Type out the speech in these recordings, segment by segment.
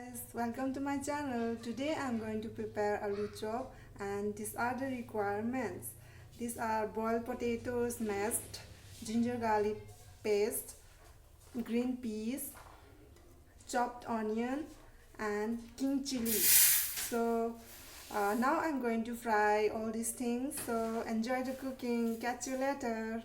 guys, welcome to my channel. Today I'm going to prepare aloo chop and these are the requirements. These are boiled potatoes mashed, ginger garlic paste, green peas, chopped onion and king chili. So now I'm going to fry all these things. So enjoy the cooking. Catch you later.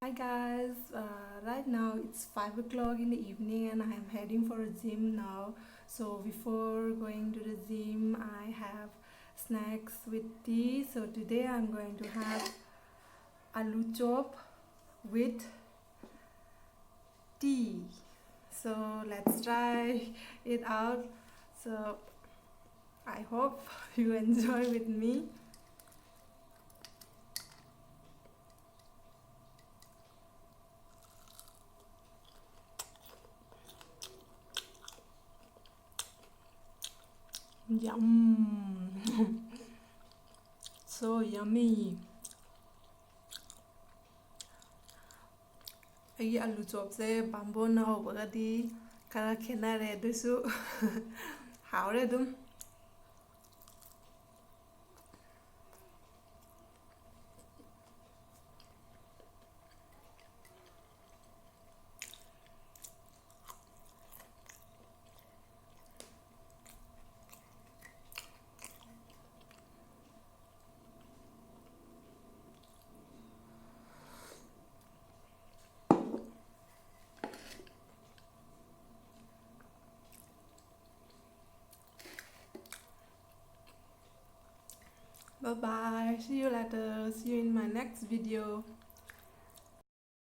Hi guys, right now it's 5 o'clock in the evening and I'm heading for a gym now. So before going to the gym I have snacks with tea. So today I'm going to have aloo chop with tea. So let's try it out. So I hope you enjoy with me. Yum. So yummy. I aloo chop se bamboo na hobagadi kara khenare dusu haure dum. Bye bye. See you later. See you in my next video.